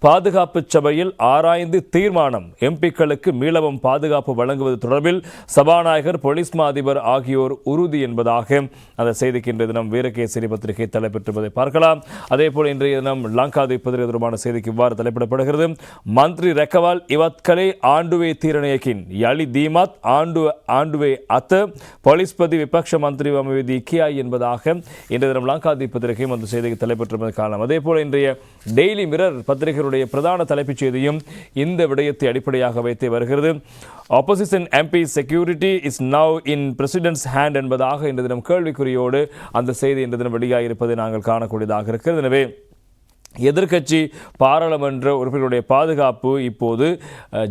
பாதுகாப்பு சபையில் ஆராய்ந்து தீர்மானம். எம்பிக்களுக்கு மீளவும் பாதுகாப்பு வழங்குவது தொடர்பில் சபாநாயகர், போலீஸ் மா அதிபர் ஆகியோர் உறுதி என்பதாக அந்த செய்திக்கு இன்றைய தினம் வீரகேசரி பத்திரிகை தலைப்பெற்றுவதை பார்க்கலாம். அதேபோல் இன்றைய தினம் லங்காதீப் பத்திரிகை தொடர்பான செய்திக்கு இவ்வாறு தலைப்பிடப்படுகிறது. மந்திரி ரெக்கவால் இவத்கலே ஆண்டுவே தீரணையக்கின் யலி தீமாத் ஆண்டுவே அத்த போலீஸ்பதி விபக்ஷ மந்திரி அமைதி கியாய் என்பதாக இன்றைய தினம் லங்காதீப் பத்திரிகையும் அந்த செய்திக்கு தலைப்பெற்றுவதை காணலாம். அதேபோல் இன்றைய டெய்லி மிரர் பத்திரிகையுடைய பிரதான தலைப்புச் செய்தியும் இந்த விடயத்தை அடிப்படையாக வைத்து வருகிறது. Opposition MP security is now in president's hand என்பதாக இந்த தினம் கேள்விக்குறியோடு அந்த செய்தி இந்த தினம் வெளியாகியிருப்பதை நாங்கள் காணக்கூடியதாக இருக்கிறது. எனவே எதிர்க்கட்சி பாராளுமன்ற உறுப்பினர்களுடைய பாதுகாப்பு இப்போது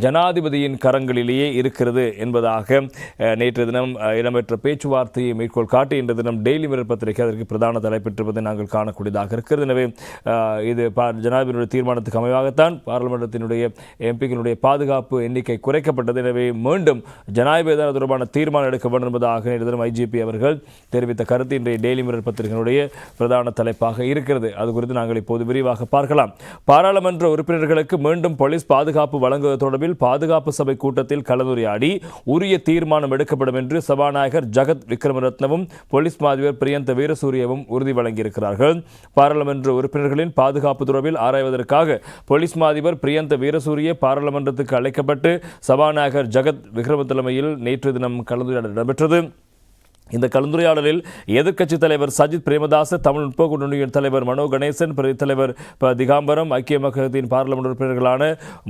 ஜனாதிபதியின் கரங்களிலேயே இருக்கிறது என்பதாக நேற்று தினம் இடம்பெற்ற பேச்சுவார்த்தையை மேற்கோள் காட்டி இன்று தினம் டெய்லி மிரர் பத்திரிகை அதற்கு பிரதான தலைப்பெற்றிருப்பதை நாங்கள் காணக்கூடியதாக இருக்கிறது. எனவே இது ஜனாதிபதியுடைய தீர்மானத்துக்கு அமைவாகத்தான் பாராளுமன்றத்தினுடைய எம்பிக்களுடைய பாதுகாப்பு எண்ணிக்கை குறைக்கப்பட்டது. எனவே மீண்டும் ஜனாதிபதி தொடர்பான தீர்மானம் எடுக்க வேண்டும் என்பதாக இன்று தினம் ஐஜிபி அவர்கள் தெரிவித்த கருத்து இன்றைய டெய்லி மிரர் பத்திரிகையினுடைய பிரதான தலைப்பாக இருக்கிறது. அது குறித்து நாங்கள் இப்போது விரிவாக பார்க்கலாம். பாராளுமன்ற உறுப்பினர்களுக்கு மீண்டும் போலீஸ் பாதுகாப்பு வழங்குவது தொடர்பில் பாதுகாப்பு சபை கூட்டத்தில் கலந்துரையாடி உரிய தீர்மானம் எடுக்கப்படும் என்று சபாநாயகர் ஜகத் விக்ரமரத்னவும் போலீஸ் மா அதிபர் பிரியந்த வீரசூரியவும் உறுதி வழங்கியிருக்கிறார்கள். பாராளுமன்ற உறுப்பினர்களின் பாதுகாப்பு தொடர்பில் ஆராய்வதற்காக போலீஸ் மா அதிபர் பிரியந்த வீரசூரிய பாராளுமன்றத்துக்கு அழைக்கப்பட்டு சபாநாயகர் ஜகத் விக்ரம தலைமையில் நேற்று தினம் கலந்துரையாடல் இடம்பெற்றது. இந்த கலந்துரையாடலில் எதிர்க்கட்சித் தலைவர் சஜித் பிரேமதாச, தமிழ் முற்போக்கு யூனியன் தலைவர் மனோ கணேசன், பிரதி தலைவர் திகாம்பரம், ஐக்கிய மக்களத்தின் பாராளுமன்ற உறுப்பினர்களான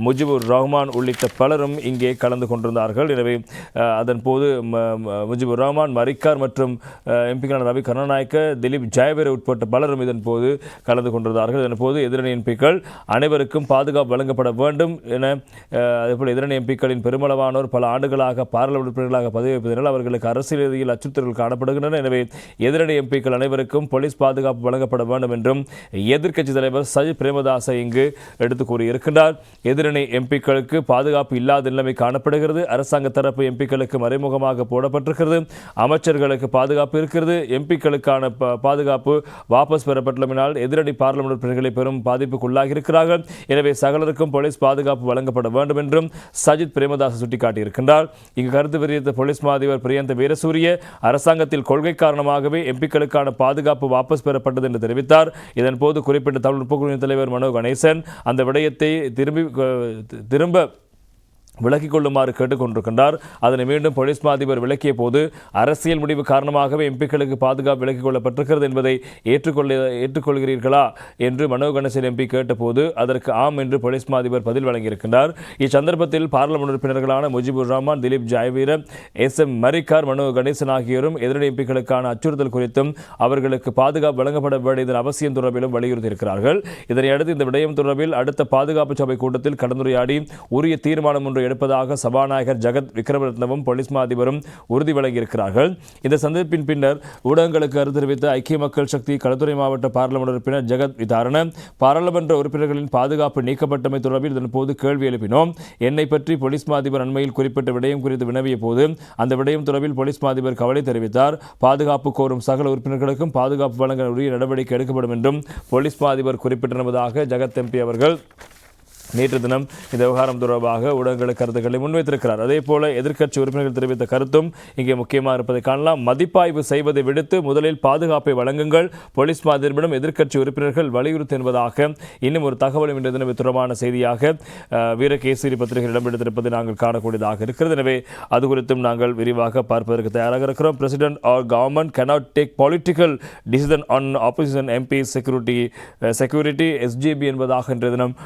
முஜிபுர் ரஹ்மான் உள்ளிட்ட பலரும் இங்கே கலந்து கொண்டிருந்தார்கள். எனவே அதன் போது முஜிபுர் ரஹ்மான், மரிக்கார் மற்றும் எம்பிக்கள் ரவி கருணாநாயக்க, திலீப் ஜெயவீர உட்பட்ட பலரும் இதன் போது கலந்து கொண்டிருந்தார்கள். இதன் போது எதிரணி எம்பிக்கள் அனைவருக்கும் பாதுகாப்பு வழங்கப்பட வேண்டும் என, அதேபோல் எதிரணி எம்பிக்களின் பெருமளவானோர் பல ஆண்டுகளாக பாராளுமன்ற உறுப்பினர்களாக பதவி வகிப்பதனால் அவர்களுக்கு அரசியல் ரீதியில் அச்சுறுத்தல் காணப்படுகின்றன. எனவே எதிரணி எம்பிக்கள் அனைவருக்கும் போலீஸ் பாதுகாப்பு வழங்கப்பட வேண்டும் என்றும் எதிர்க்கட்சி தலைவர் சஜித் பிரேமதாச இங்கு எடுத்து கூறியிருக்கிறார். எதிரணி எம்பிக்களுக்கு பாதுகாப்பு இல்லாத நிலைமை காணப்படுகிறது. அரசாங்க தரப்பு எம்பிக்களுக்கு மறைமுகமாக போடப்பட்டிருக்கிறது. அமைச்சர்களுக்கு பாதுகாப்பு இருக்கிறது. எம்பிக்களுக்கான பாதுகாப்பு வாபஸ் பெறப்பட்டுள்ளமையினால் எதிரணி பாராளுமன்ற உறுப்பினர்களை பெரும் பாதிப்புக்குள்ளாகி இருக்கிறார்கள். எனவே சகலருக்கும் போலீஸ் பாதுகாப்பு வழங்கப்பட வேண்டும் என்றும் சஜித் பிரேமதாச சுட்டிக்காட்டியிருக்கிறார். இங்கு கருத்து தெரிவித்த போலீஸ் மா அதிபர் பிரியந்த வீரசூரிய அரசாங்கத்தில் கொள்கை காரணமாகவே எம்பிக்களுக்கான பாதுகாப்பு வாபஸ் பெறப்பட்டது என்று தெரிவித்தார். இதன் போது குறிப்பிட்ட தமிழ் முற்போக்கு தலைவர் மனோ கணேசன் அந்த விடயத்தை திரும்ப விலக்கிக் கொள்ளுமாறு கேட்டுக்கொண்டிருக்கின்றார். அதனை மீண்டும் போலீஸ் மா அதிபர் விளக்கிய போது அரசியல் முடிவு காரணமாகவே எம்பிக்களுக்கு பாதுகாப்பு விலக்கிக் கொள்ளப்பட்டிருக்கிறது என்பதை ஏற்றுக்கொள்கிறீர்களா என்று மனோ கணேசன் எம்பி கேட்டபோது அதற்கு ஆம் என்று போலீஸ் மா அதிபர் பதில் வழங்கியிருக்கின்றார். இச்சந்தர்ப்பத்தில் பாராளுமன்ற உறுப்பினர்களான முஜிபுர் ரஹ்மான், திலீப் ஜெயவீர, எஸ்.எம். மரிக்கார், மனோ கணேசன் ஆகியோரும் எதிரணி எம்பிக்களுக்கான அச்சுறுத்தல் குறித்தும் அவர்களுக்கு பாதுகாப்பு வழங்கப்பட வேண்டியதன் அவசியம் தொடர்பிலும் வலியுறுத்தியிருக்கிறார்கள். இதனையடுத்து இந்த விடயம் தொடர்பில் அடுத்த பாதுகாப்பு சபை கூட்டத்தில் கலந்துரையாடி உரிய தீர்மானம் ஒன்று எடுப்பதாக சபாநாயகர் ஜகத் விக்ரமரத்னவும் போலீஸ் மா அதிபரும் உறுதி வழங்கியிருக்கிறார்கள். இந்த சந்திப்பின் பின்னர் ஊடகங்களுக்கு கருத்து தெரிவித்த ஐக்கிய மக்கள் சக்தி களத்துறை மாவட்ட பாராளுமன்ற உறுப்பினர் ஜகத் விதாரண, பாராளுமன்ற உறுப்பினர்களின் பாதுகாப்பு நீக்கப்பட்டமை தொடர்பில் இதன் போது கேள்வி எழுப்பினோம். என்னை பற்றி போலீஸ் மா அதிபர் அண்மையில் குறிப்பிட்ட விடயம் குறித்து வினவிய போது அந்த விடயம் தொடர்பில் போலீஸ் மா அதிபர் கவலை தெரிவித்தார். பாதுகாப்பு கோரும் சகல உறுப்பினர்களுக்கும் பாதுகாப்பு வழங்க உரிய நடவடிக்கை எடுக்கப்படும் என்றும் போலீஸ் மா அதிபர் குறிப்பிட்டிருப்பதாக ஜகத் எம்பி அவர்கள் நேற்று தினம் இந்த விவகாரம் தொடர்பாக ஊடகங்களுக்கு கருத்துக்களை முன்வைத்திருக்கிறார். அதே போல எதிர்க்கட்சி உறுப்பினர்கள் தெரிவித்த கருத்தும் இங்கே முக்கியமாக இருப்பதை காணலாம். மதிப்பாய்வு செய்வதை விடுத்து முதலில் பாதுகாப்பை வழங்குங்கள், போலீஸ் மா அதிபரிடம் எதிர்க்கட்சி உறுப்பினர்கள் வலியுறுத்தி என்பதாக இன்னும் ஒரு தகவலும் இன்றைய தினம் தொடர்பான செய்தியாக வீரகேசரி பத்திரிகை இடம்பெற்றிருப்பதை நாங்கள் காணக்கூடியதாக இருக்கிறது. எனவே அது குறித்தும் நாங்கள் விரிவாக பார்ப்பதற்கு தயாராக இருக்கிறோம். President or government cannot take political decision on opposition MPs security SGB என்பதாக இன்றைய தினம்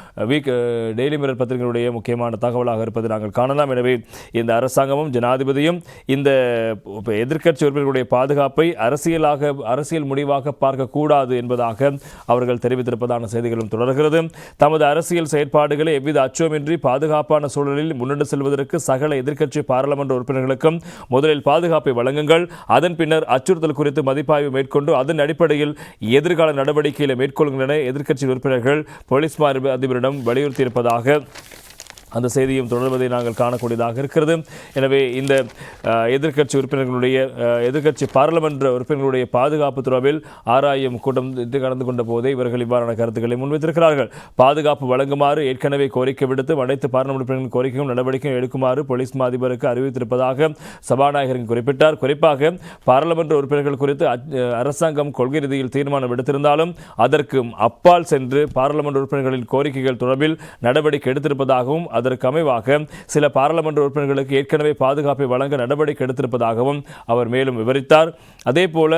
டெய்லி மிரர் பத்திரிகையுடைய முக்கியமான தகவலாக இருப்பதை நாங்கள் காணலாம். எனவே இந்த அரசாங்கமும் ஜனாதிபதியும் இந்த எதிர்க்கட்சி உறுப்பினர்களுடைய பாதுகாப்பை அரசியல் முடிவாக பார்க்கக்கூடாது என்பதாக அவர்கள் தெரிவித்திருப்பதான செய்திகளும் தொடர்கிறது. தமது அரசியல் செயற்பாடுகளை எவ்வித அச்சமின்றி பாதுகாப்பான சூழலில் முன்னெடு செல்வதற்கு சகல எதிர்க்கட்சி பாராளுமன்ற உறுப்பினர்களுக்கும் முதலில் பாதுகாப்பை வழங்குங்கள், அதன் பின்னர் அச்சுறுத்தல் குறித்து மதிப்பாய்வு மேற்கொண்டு அதன் அடிப்படையில் எதிர்கால நடவடிக்கைகளை மேற்கொள்கின்றன எதிர்க்கட்சி உறுப்பினர்கள் போலீஸ் மா அதிபரிடம் வலியுறுத்தி இருப்பதாக அந்த செய்தியும் தொடர்வதை நாங்கள் காணக்கூடியதாக இருக்கிறது. எனவே இந்த எதிர்க்கட்சி உறுப்பினர்களுடைய எதிர்க்கட்சி பாராளுமன்ற உறுப்பினர்களுடைய பாதுகாப்பு தொடர்பில் ஆராயும் கூட்டம் கலந்து கொண்ட போதே இவர்கள் இவ்வாறான கருத்துக்களை முன்வைத்திருக்கிறார்கள். பாதுகாப்பு வழங்குமாறு ஏற்கனவே கோரிக்கை விடுத்து அனைத்து பாராளுமன்ற உறுப்பினர்களின் கோரிக்கையும் நடவடிக்கை எடுக்குமாறு போலீஸ் மா அதிபருக்கு அறிவித்திருப்பதாக சபாநாயகரின் குறிப்பிட்டார். குறிப்பாக பாராளுமன்ற உறுப்பினர்கள் குறித்து அரசாங்கம் கொள்கை ரீதியில் தீர்மானம் எடுத்திருந்தாலும் அதற்கு அப்பால் சென்று பாராளுமன்ற உறுப்பினர்களின் கோரிக்கைகள் தொடர்பில் நடவடிக்கை எடுத்திருப்பதாகவும் அதற்கு அமைவாக சில பாராளுமன்ற உறுப்பினர்களுக்கு ஏற்கனவே பாதுகாப்பை வழங்க நடவடிக்கை எடுத்திருப்பதாகவும் அவர் மேலும் விவரித்தார். அதேபோல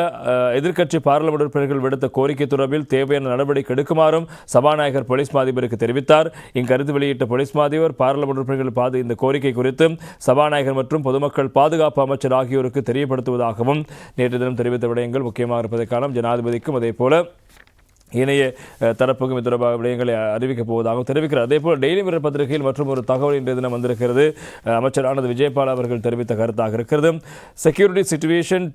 எதிர்க்கட்சி பாராளுமன்ற உறுப்பினர்கள் விடுத்த கோரிக்கை தொடர்பில் தேவையான நடவடிக்கை எடுக்குமாறும் சபாநாயகர் போலீஸ் மா அதிபருக்கு தெரிவித்தார். இக்கருத்து வெளியிட்ட போலீஸ் மா அதிபர் பாராளுமன்ற உறுப்பினர்கள் இந்த கோரிக்கை குறித்து சபாநாயகர் மற்றும் பொதுமக்கள் பாதுகாப்பு அமைச்சர் ஆகியோருக்கு தெரியப்படுத்துவதாகவும் நேற்று தினம் தெரிவித்த விடயங்கள் முக்கியமாக இருப்பதை காணலாம். ஜனாதிபதிக்கும் அதேபோல இணைய தரப்புக்கும் இது தொடர்பாக விடயங்களை அறிவிக்கப் போவதாக தெரிவிக்கிறார். அதேபோல் டெய்லி மிரர் பத்திரிகையில் மற்றும் ஒரு தகவல் இன்றைய தினம் வந்திருக்கிறது. அமைச்சர் ஆனந்த் விஜயபால் அவர்கள் தெரிவித்த கருத்தாக இருக்கிறது. Security situation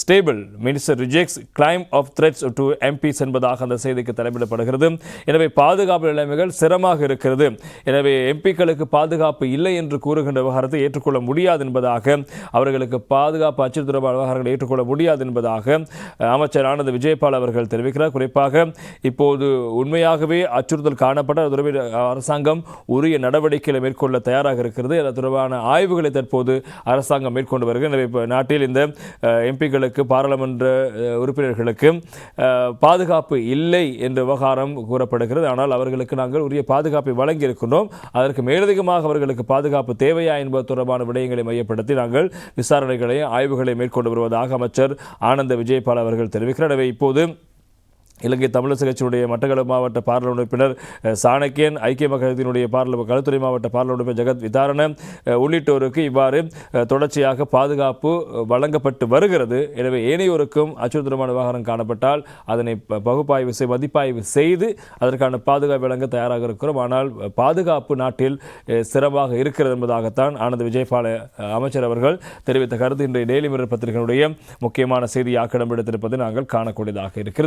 stable, minister rejects claim of threats to MPs என்பதாக அந்த செய்திக்கு தலைப்பிடப்படுகிறது. எனவே பாதுகாப்பு நிலைமைகள் சிரமமாக இருக்கிறது. எனவே எம்பிக்களுக்கு பாதுகாப்பு இல்லை என்று கூறுகின்ற விவகாரத்தை ஏற்றுக்கொள்ள முடியாது என்பதாக, அவர்களுக்கு பாதுகாப்பு அச்சுறுத்தல் விவகாரங்களை ஏற்றுக்கொள்ள முடியாது என்பதாக அமைச்சர் ஆனந்த் விஜயபால் அவர்கள் தெரிவிக்கிறார். குறிப்பாக இப்போது உண்மையாகவே அச்சுறுத்தல் காணப்பட்ட அரசாங்கம் உரிய நடவடிக்கைகளை மேற்கொள்ள தயாராக இருக்கிறது. அது தொடர்பான ஆய்வுகளை தற்போது அரசாங்கம் மேற்கொண்டு வருகிறது. எனவே நாட்டில் இந்த எம்பிக்களுக்கு பாராளுமன்ற உறுப்பினர்களுக்கு பாதுகாப்பு இல்லை என்ற விவகாரம் கூறப்படுகிறது. ஆனால் அவர்களுக்கு நாங்கள் உரிய பாதுகாப்பை வழங்கி இருக்கின்றோம். அதற்கு மேலதிகமாக அவர்களுக்கு பாதுகாப்பு தேவையா என்பது தொடர்பான விடயங்களை மையப்படுத்தி நாங்கள் விசாரணைகளை ஆய்வுகளை மேற்கொண்டு வருவதாக அமைச்சர் ஆனந்த விஜயபால் அவர்கள் தெரிவிக்கிறார். எனவே இப்போது இலங்கை தமிழரசு கட்சியினுடைய மட்டக்களப்பு மாவட்ட பாராளுமன்ற உறுப்பினர் சாணக்கியன், ஐக்கிய மக்கள் கட்சியினுடைய களுத்துறை மாவட்ட பாராளுமன்ற உறுப்பினர் ஜெகத் விதாரண உள்ளிட்டோருக்கு இவ்வாறு தொடர்ச்சியாக பாதுகாப்பு வழங்கப்பட்டு வருகிறது. எனவே ஏனையோருக்கும் அச்சுறுத்தலான விவகாரம் காணப்பட்டால் அதனை மதிப்பாய்வு செய்து அதற்கான பாதுகாப்பு வழங்க தயாராக இருக்கிறோம். ஆனால் பாதுகாப்பு நாட்டில் சிறப்பாக இருக்கிறது என்பதாகத்தான் ஆனந்த் விஜயபால அமைச்சர் அவர்கள் தெரிவித்த கருத்து இன்றைய டெய்லி மிரர் பத்திரிகையினுடைய முக்கியமான செய்தியாக இடம்பெடுத்திருப்பதை நாங்கள் காணக்கூடியதாக இருக்கிறது.